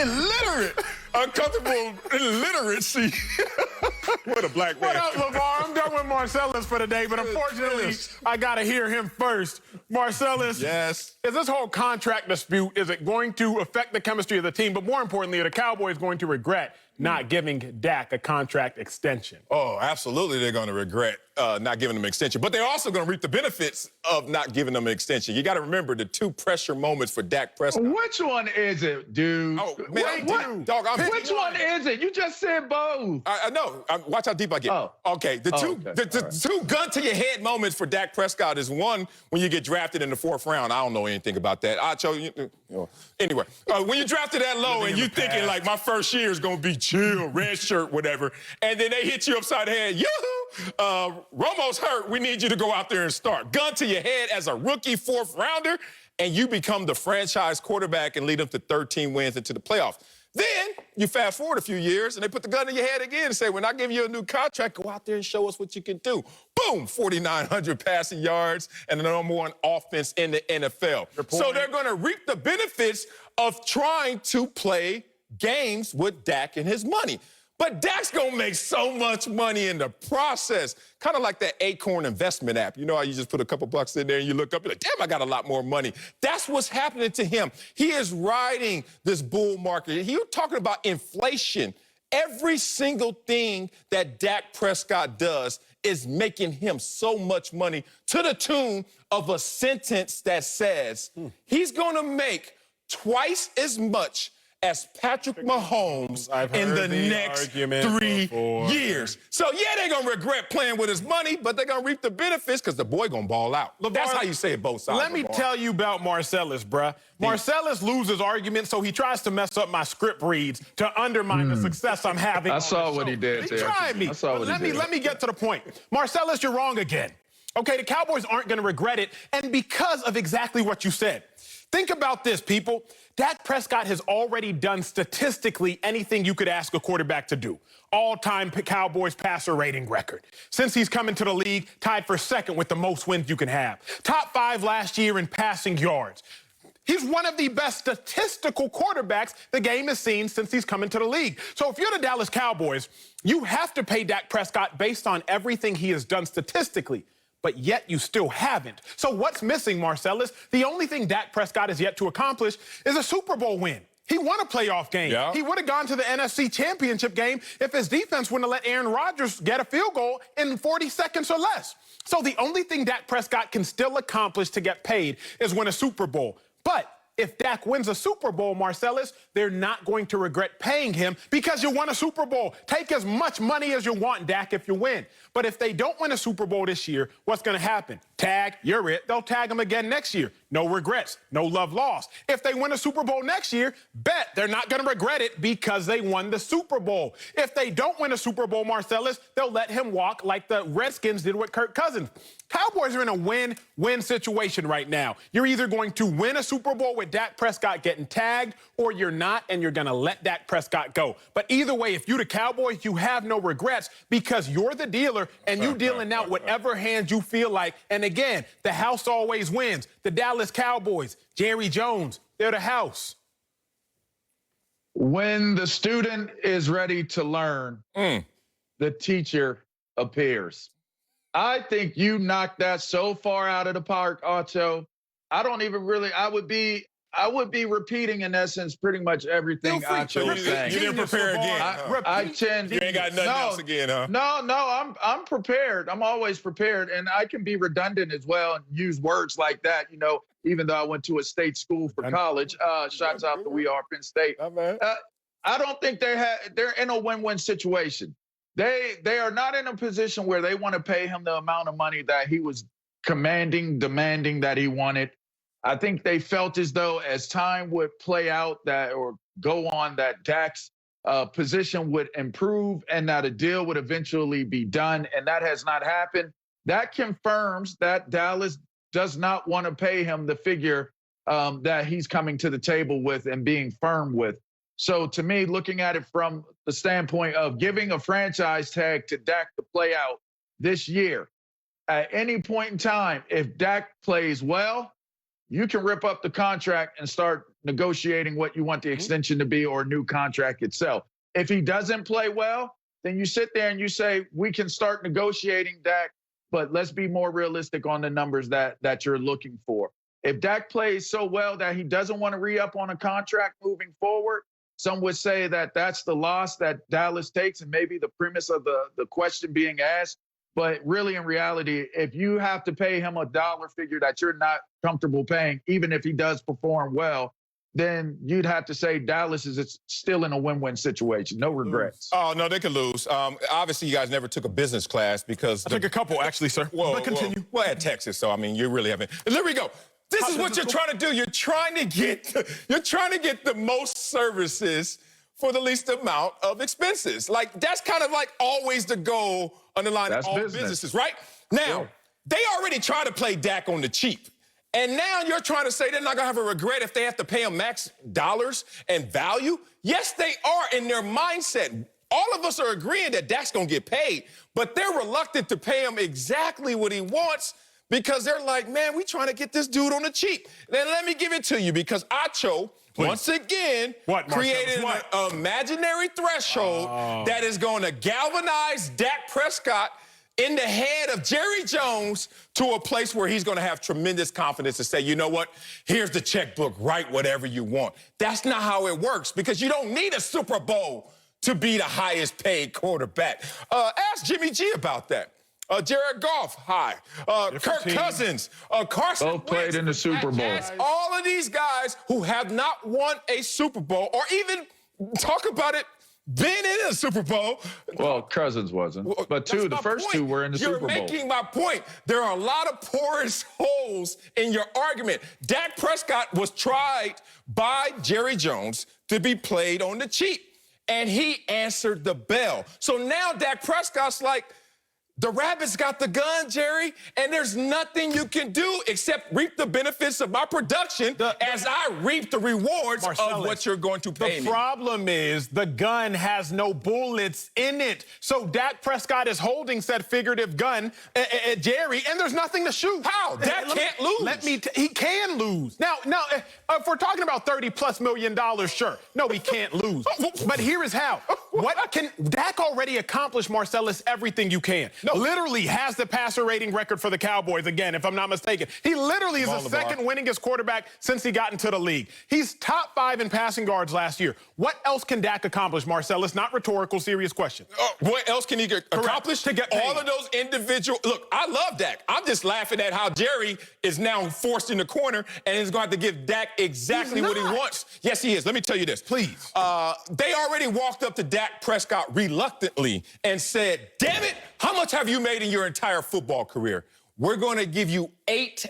illiterate. Uncomfortable illiteracy. What a black man. What up, LeVar? I'm done with Marcellus for the day, but unfortunately, I got to hear him first. Marcellus, yes. Is this whole contract dispute, is it going to affect the chemistry of the team? But more importantly, are the Cowboys going to regret not giving Dak a contract extension? Oh, absolutely they're going to regret not giving him an extension. But they're also going to reap the benefits of not giving him an extension. You got to remember the two pressure moments for Dak Prescott. Which one is it, dude? Oh, man, Wait, dog, which one is it? You just said both. I know. Watch how deep I get. Oh. Okay, the two gun-to-your-head moments for Dak Prescott is one, when you get drafted in the 4th round. I don't know anything about that. I'll show you. Anyway, when you drafted that low and you thinking, like, my first year is going to be chill, red shirt, whatever, and then they hit you upside the head, yoo-hoo, Romo's hurt, we need you to go out there and start. Gun to your head as a rookie 4th rounder, and you become the franchise quarterback and lead them to 13 wins into the playoffs. Then you fast forward a few years, and they put the gun in your head again and say, we're not giving you a new contract. Go out there and show us what you can do. Boom, 4,900 passing yards and the #1 offense in the NFL. So they're going to reap the benefits of trying to play games with Dak and his money. But Dak's going to make so much money in the process. Kind of like that Acorn investment app. You know how you just put a couple bucks in there and you look up, you're like, damn, I got a lot more money. That's what's happening to him. He is riding this bull market. You're talking about inflation. Every single thing that Dak Prescott does is making him so much money, to the tune of a sentence that says he's going to make twice as much as Patrick Mahomes in the next 3 years. So, yeah, they're going to regret playing with his money, but they're going to reap the benefits because the boy going to ball out. LeVar, that's how you say it both sides. Let me tell you about Marcellus, bruh. Marcellus loses arguments, so he tries to mess up my script reads to undermine the success I'm having. I saw what he did there. He tried me. I saw what he did. Let me get to the point. Marcellus, you're wrong again. Okay, the Cowboys aren't going to regret it, and because of exactly what you said. Think about this, people. Dak Prescott has already done statistically anything you could ask a quarterback to do. All-time Cowboys passer rating record. Since he's come into the league, tied for 2nd with the most wins you can have. Top 5 last year in passing yards. He's one of the best statistical quarterbacks the game has seen since he's come into the league. So if you're the Dallas Cowboys, you have to pay Dak Prescott based on everything he has done statistically. But yet you still haven't. So what's missing, Marcellus? The only thing Dak Prescott has yet to accomplish is a Super Bowl win. He won a playoff game. Yeah. He would have gone to the NFC Championship game if his defense wouldn't have let Aaron Rodgers get a field goal in 40 seconds or less. So the only thing Dak Prescott can still accomplish to get paid is win a Super Bowl. But if Dak wins a Super Bowl, Marcellus, they're not going to regret paying him because you won a Super Bowl. Take as much money as you want, Dak, if you win. But if they don't win a Super Bowl this year, what's going to happen? Tag, you're it. They'll tag him again next year. No regrets, no love lost. If they win a Super Bowl next year, bet they're not going to regret it because they won the Super Bowl. If they don't win a Super Bowl, Marcellus, they'll let him walk like the Redskins did with Kirk Cousins. Cowboys are in a win-win situation right now. You're either going to win a Super Bowl with Dak Prescott getting tagged, or you're not, and you're going to let Dak Prescott go. But either way, if you're the Cowboys, you have no regrets because you're the dealer, and you dealing out whatever hand you feel like. And again, the house always wins. The Dallas Cowboys, Jerry Jones, they're the house. When the student is ready to learn, the teacher appears. I think you knocked that so far out of the park, Acho. I don't even really, I would be repeating, in essence, pretty much everything Acho was saying. You didn't prepare again. You ain't got nothing else again, huh? No, I'm prepared. I'm always prepared, and I can be redundant as well and use words like that, you know, even though I went to a state school for college. Shouts out to We Are Penn State. I don't think they're in a win-win situation. They are not in a position where they want to pay him the amount of money that he was demanding that he wanted. I think they felt as though as time would play out that or go on, that Dak's position would improve and that a deal would eventually be done. And that has not happened. That confirms that Dallas does not want to pay him the figure that he's coming to the table with and being firm with. So to me, looking at it from the standpoint of giving a franchise tag to Dak to play out this year, at any point in time, if Dak plays well, you can rip up the contract and start negotiating what you want the extension to be or a new contract itself. If he doesn't play well, then you sit there and you say, we can start negotiating, Dak, but let's be more realistic on the numbers that you're looking for. If Dak plays so well that he doesn't want to re-up on a contract moving forward, some would say that that's the loss that Dallas takes and maybe the premise of the question being asked. But really, in reality, if you have to pay him a dollar figure that you're not comfortable paying, even if he does perform well, then you'd have to say Dallas is still in a win-win situation. No regrets. Oh, no, they could lose. Obviously, you guys never took a business class because... I took a couple, actually, sir. But continue. Well, at Texas, so, I mean, you really haven't... And there we go. This is what you're trying to do. You're trying to get the most services for the least amount of expenses. Like, that's kind of like always the goal underlying all businesses, right? Now, they already try to play Dak on the cheap. And now you're trying to say they're not going to have a regret if they have to pay him max dollars and value? Yes, they are in their mindset. All of us are agreeing that Dak's going to get paid, but they're reluctant to pay him exactly what he wants because they're like, man, we trying to get this dude on the cheap. Then let me give it to you because Acho, once again, created an imaginary threshold that is going to galvanize Dak Prescott in the head of Jerry Jones to a place where he's going to have tremendous confidence to say, you know what, here's the checkbook, write whatever you want. That's not how it works because you don't need a Super Bowl to be the highest paid quarterback. Ask Jimmy G about that. Jared Goff, hi. Kirk Cousins, Carson both played in the Super Bowl. All of these guys who have not won a Super Bowl or even talk about it been in a Super Bowl. Well, Cousins wasn't. But the first two were in the Super Bowl. You're making my point. There are a lot of porous holes in your argument. Dak Prescott was tried by Jerry Jones to be played on the cheap, and he answered the bell. So now Dak Prescott's like, the rabbit's got the gun, Jerry, and there's nothing you can do except reap the benefits of my production as I reap the rewards of what you're going to pay me. The problem is the gun has no bullets in it. So Dak Prescott is holding said figurative gun at Jerry, and there's nothing to shoot. How? Dak can't lose. He can lose. Now, if we're talking about $30+ million, sure. No, he can't lose. But here is how. What can Dak already accomplish, Marcellus, everything you can. Literally has the passer rating record for the Cowboys, again, if I'm not mistaken. He literally is the second winningest quarterback since he got into the league. He's top 5 in passing yards last year. What else can Dak accomplish, Marcellus? Not rhetorical, serious question. What else can he accomplish? To get paid. All of those individual... Look, I love Dak. I'm just laughing at how Jerry is now forced in the corner and is going to have to give Dak exactly what he wants. Yes, he is. Let me tell you this. Please. They already walked up to Dak Prescott reluctantly and said, damn it, how much have you made in your entire football career? We're going to give you 8x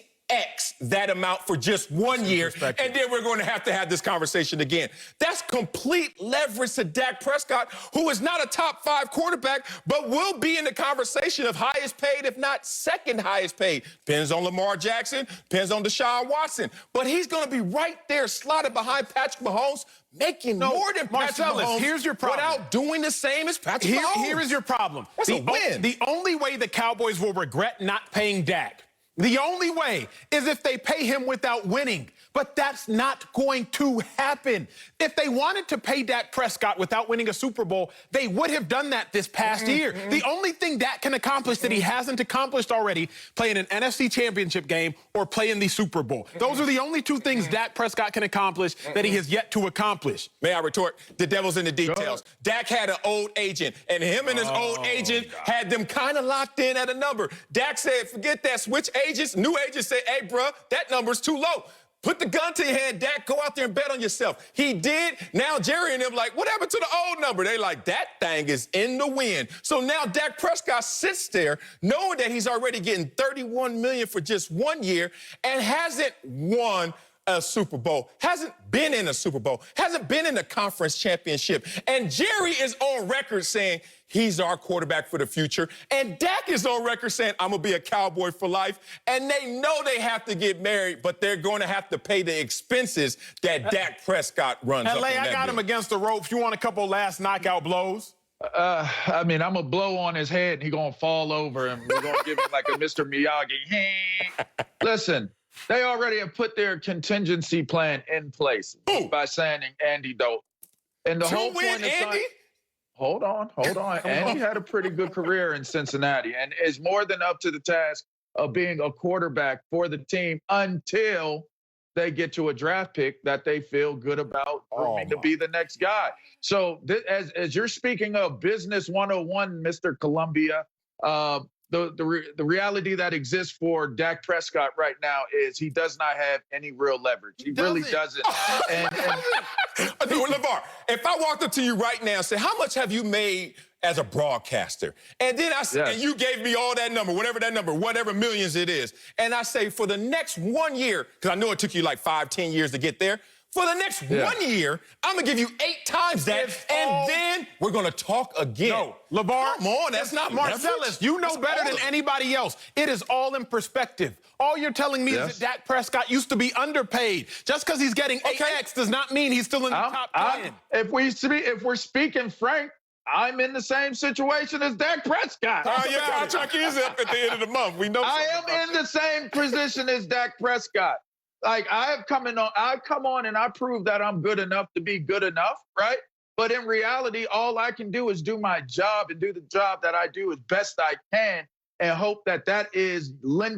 that amount for just 1 year, and then we're going to have this conversation again. That's complete leverage to Dak Prescott, who is not a top 5 quarterback, but will be in the conversation of highest paid, if not second highest paid. Depends on Lamar Jackson, depends on Deshaun Watson. But he's going to be right there, slotted behind Patrick Mahomes, making more than Patrick Mahomes. Here's your problem. Without doing the same as Patrick Mahomes. Here is your problem. That's a win. The only way the Cowboys will regret not paying Dak, the only way is if they pay him without winning. But that's not going to happen. If they wanted to pay Dak Prescott without winning a Super Bowl, they would have done that this past year. The only thing Dak can accomplish that he hasn't accomplished already, playing an NFC championship game or playing the Super Bowl. Those are the only two things Dak Prescott can accomplish that he has yet to accomplish. May I retort? The devil's in the details. Dak had an old agent, and him and his old agent had them kind of locked in at a number. Dak said, forget that, switch agents. New agent said, hey, bruh, that number's too low. Put the gun to your head, Dak. Go out there and bet on yourself. He did. Now Jerry and them like, what happened to the old number? They like, that thing is in the wind. So now Dak Prescott sits there knowing that he's already getting $31 million for just 1 year and hasn't won a Super Bowl, hasn't been in a Super Bowl, hasn't been in a conference championship. And Jerry is on record saying he's our quarterback for the future. And Dak is on record saying, I'm going to be a Cowboy for life. And they know they have to get married, but they're going to have to pay the expenses that Dak Prescott runs up. LA, I got him against the ropes. You want a couple last knockout blows? I mean, I'm going to blow on his head, and he's going to fall over, and we're going to give him like a Mr. Miyagi. Listen, They already have put their contingency plan in place by signing Andy Dalton. And the whole point of signing. Hold on. Andy had a pretty good career in Cincinnati and is more than up to the task of being a quarterback for the team until they get to a draft pick that they feel good about to be the next guy. So as you're speaking of business 101, Mr. Columbia, the reality that exists for Dak Prescott right now is he does not have any real leverage. He really doesn't. LeVar, if I walked up to you right now and said, how much have you made as a broadcaster? And then and you gave me all that number, whatever millions it is. And I say, for the next 1 year, because I know it took you like 5-10 years to get there, for the next 1 year, I'm going to give you 8 times that, then we're going to talk again. No, LeVar. Come on, that's not Marcellus, you know better than anybody else. It is all in perspective. All you're telling me is that Dak Prescott used to be underpaid. Just because he's getting 8X does not mean he's still in the top 10. If we're speaking frank, I'm in the same situation as Dak Prescott. Your contract is up at the end of the month. We know. I am in the same position as Dak Prescott. Like I've come on and I proved that I'm good enough to be good enough, right? But in reality, all I can do is do my job and do the job that I do as best I can and hope that is lending